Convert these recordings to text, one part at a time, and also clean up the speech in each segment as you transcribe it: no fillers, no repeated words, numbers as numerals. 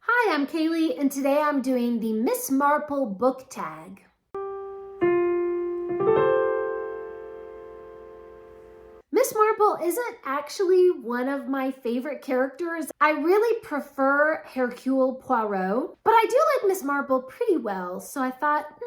Hi, I'm Kaylee, and today I'm doing the Miss Marple book tag. Miss Marple isn't actually one of my favorite characters. I really prefer Hercule Poirot, but I do like Miss Marple pretty well, so I thought,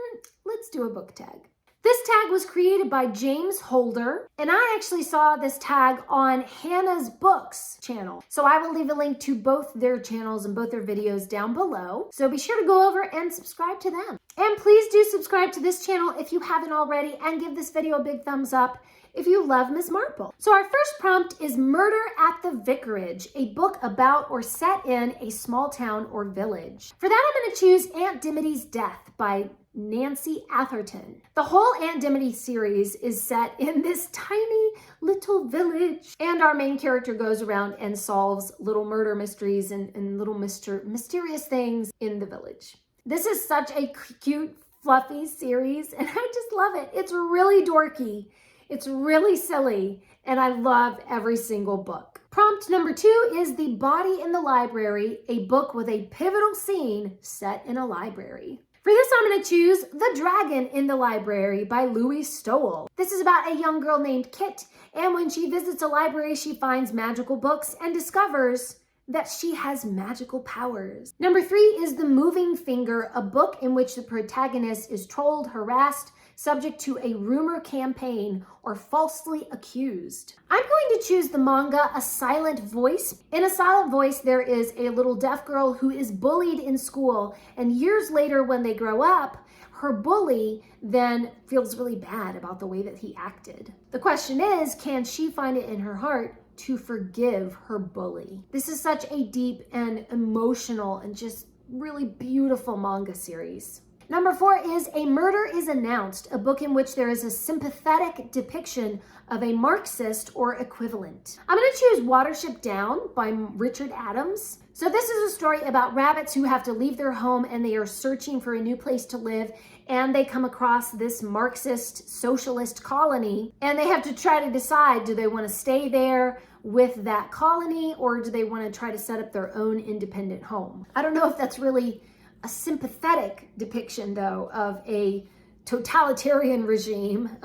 let's do a book tag. This tag was created by James Holder, and I actually saw this tag on Hannah's Books channel. So I will leave a link to both their channels and both their videos down below. So be sure to go over and subscribe to them. And please do subscribe to this channel if you haven't already, and give this video a big thumbs up if you love Miss Marple. So our first prompt is Murder at the Vicarage, a book about or set in a small town or village. For that, I'm going to choose Aunt Dimity's Death by Nancy Atherton. The whole Aunt Dimity series is set in this tiny little village, and our main character goes around and solves little murder mysteries and little mysterious things in the village. This is such a cute, fluffy series, and I just love it. It's really dorky. It's really silly, and I love every single book. Prompt number 2 is The Body in the Library, a book with a pivotal scene set in a library. For this, I'm going to choose The Dragon in the Library by Louise Stowell. This is about a young girl named Kit, and when she visits a library, she finds magical books and discovers that she has magical powers. Number 3 is The Moving Finger, a book in which the protagonist is trolled, harassed, subject to a rumor campaign, or falsely accused. I'm going to choose the manga A Silent Voice. In A Silent Voice, there is a little deaf girl who is bullied in school, and years later when they grow up, her bully then feels really bad about the way that he acted. The question is, can she find it in her heart to forgive her bully? This is such a deep and emotional and just really beautiful manga series. Number 4 is A Murder is Announced, a book in which there is a sympathetic depiction of a Marxist or equivalent. I'm going to choose Watership Down by Richard Adams. So this is a story about rabbits who have to leave their home and they are searching for a new place to live, and they come across this Marxist socialist colony, and they have to try to decide, do they want to stay there with that colony, or do they want to try to set up their own independent home? I don't know if that's really a sympathetic depiction, though, of a totalitarian regime.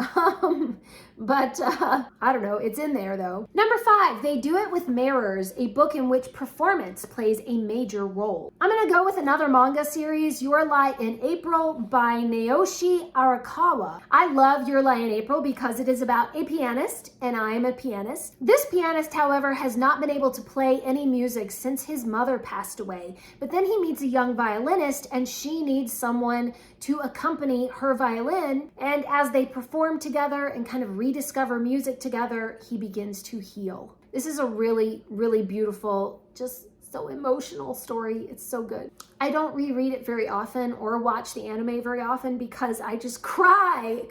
But I don't know, it's in there though. Number 5, They Do It with Mirrors, a book in which performance plays a major role. I'm gonna go with another manga series, Your Lie in April by Naoshi Arakawa. I love Your Lie in April because it is about a pianist, and I am a pianist. This pianist, however, has not been able to play any music since his mother passed away, but then he meets a young violinist, and she needs someone to accompany her violin, and as they perform together and kind of rediscover music together, he begins to heal. This is a really, really beautiful, just so emotional story. It's so good. I don't reread it very often or watch the anime very often because I just cry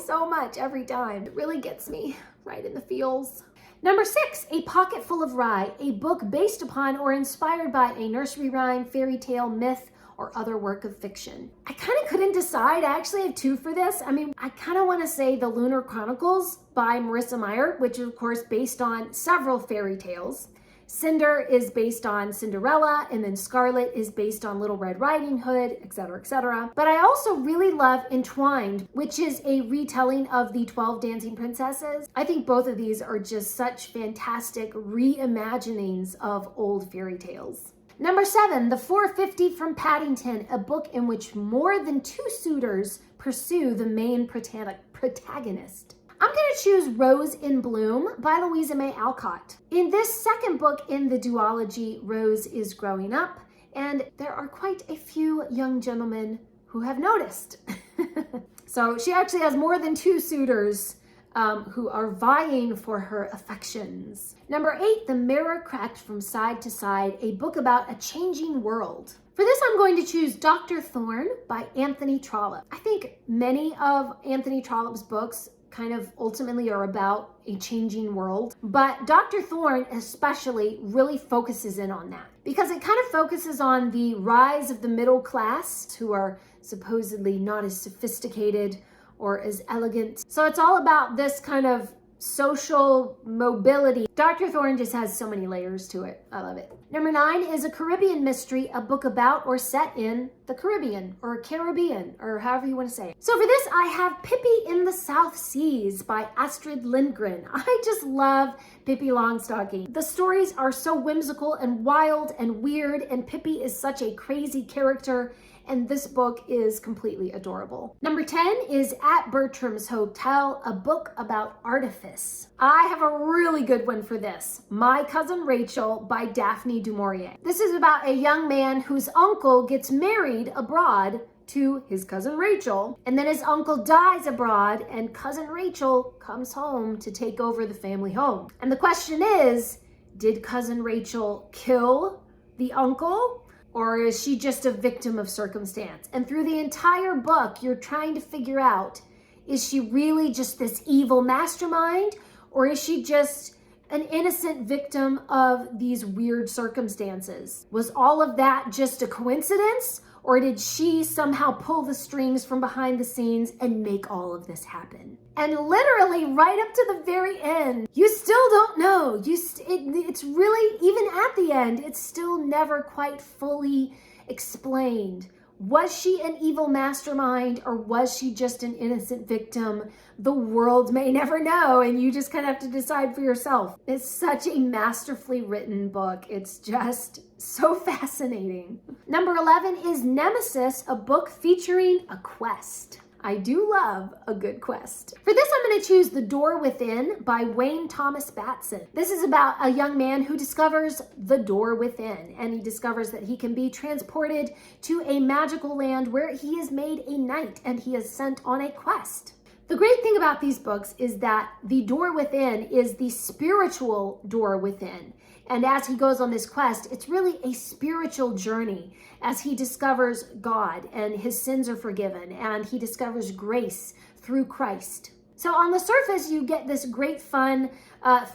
so much every time. It really gets me right in the feels. Number 6, A Pocket Full of Rye, a book based upon or inspired by a nursery rhyme, fairy tale, myth, or other work of fiction. I kind of couldn't decide. I actually have 2 for this. I kind of want to say The Lunar Chronicles by Marissa Meyer, which is of course based on several fairy tales. Cinder is based on Cinderella, and then Scarlet is based on Little Red Riding Hood, etc., etc. But I also really love Entwined, which is a retelling of the 12 Dancing Princesses. I think both of these are just such fantastic reimaginings of old fairy tales. Number 7, The 450 from Paddington, a book in which more than 2 suitors pursue the main protagonist. I'm going to choose Rose in Bloom by Louisa May Alcott. In this second book in the duology, Rose is growing up, and there are quite a few young gentlemen who have noticed. So she actually has more than 2 suitors who are vying for her affections. Number 8, The Mirror Cracked from Side to Side, a book about a changing world. For this, I'm going to choose Dr. Thorne by Anthony Trollope. I think many of Anthony Trollope's books kind of ultimately are about a changing world, but Dr. Thorne especially really focuses in on that because it kind of focuses on the rise of the middle class, who are supposedly not as sophisticated or as elegant. So it's all about this kind of social mobility. Dr. Thorne just has so many layers to it. I love it. Number 9 is A Caribbean Mystery, a book about or set in the Caribbean, or however you want to say it. So for this, I have Pippi in the South Seas by Astrid Lindgren. I just love Pippi Longstocking. The stories are so whimsical and wild and weird, and Pippi is such a crazy character, and this book is completely adorable. Number 10 is At Bertram's Hotel, a book about artifice. I have a really good one for this. My Cousin Rachel by Daphne du Maurier. This is about a young man whose uncle gets married abroad to his cousin Rachel, and then his uncle dies abroad, and cousin Rachel comes home to take over the family home. And the question is, did cousin Rachel kill the uncle? Or is she just a victim of circumstance? And through the entire book, you're trying to figure out, is she really just this evil mastermind? Or is she just an innocent victim of these weird circumstances? Was all of that just a coincidence? Or did she somehow pull the strings from behind the scenes and make all of this happen? And literally right up to the very end, you still don't know. It's really, even at the end, it's still never quite fully explained. Was she an evil mastermind, or was she just an innocent victim? The world may never know, and you just kind of have to decide for yourself. It's such a masterfully written book. It's just so fascinating. Number 11 is Nemesis, a book featuring a quest. I do love a good quest. For this, I'm going to choose The Door Within by Wayne Thomas Batson. This is about a young man who discovers the door within, and he discovers that he can be transported to a magical land where he is made a knight and he is sent on a quest. The great thing about these books is that the door within is the spiritual door within. And as he goes on this quest, it's really a spiritual journey as he discovers God and his sins are forgiven, and he discovers grace through Christ. So on the surface, you get this great fun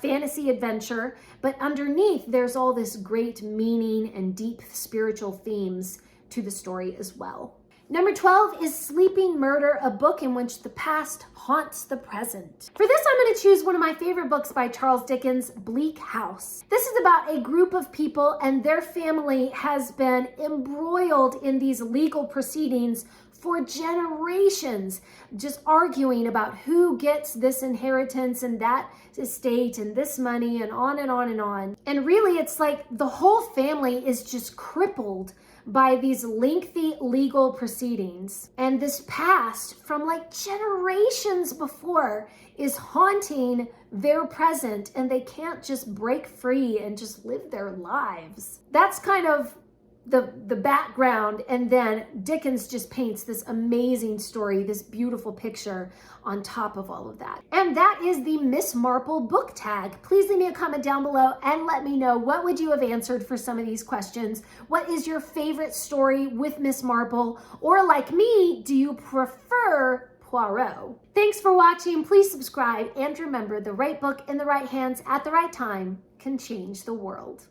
fantasy adventure, but underneath there's all this great meaning and deep spiritual themes to the story as well. Number 12 is Sleeping Murder, a book in which the past haunts the present. For this, I'm going to choose one of my favorite books by Charles Dickens, Bleak House. This is about a group of people, and their family has been embroiled in these legal proceedings for generations, just arguing about who gets this inheritance and that estate and this money, and on and on and on. And really, it's like the whole family is just crippled by these lengthy legal proceedings. And this past from like generations before is haunting their present, and they can't just break free and just live their lives. That's kind of the background, and then Dickens just paints this amazing story, this beautiful picture on top of all of that. And that is the Miss Marple book tag. Please leave me a comment down below and let me know, what would you have answered for some of these questions? What is your favorite story with Miss Marple? Or like me, do you prefer Poirot? Thanks for watching. Please subscribe, and remember, the right book in the right hands at the right time can change the world.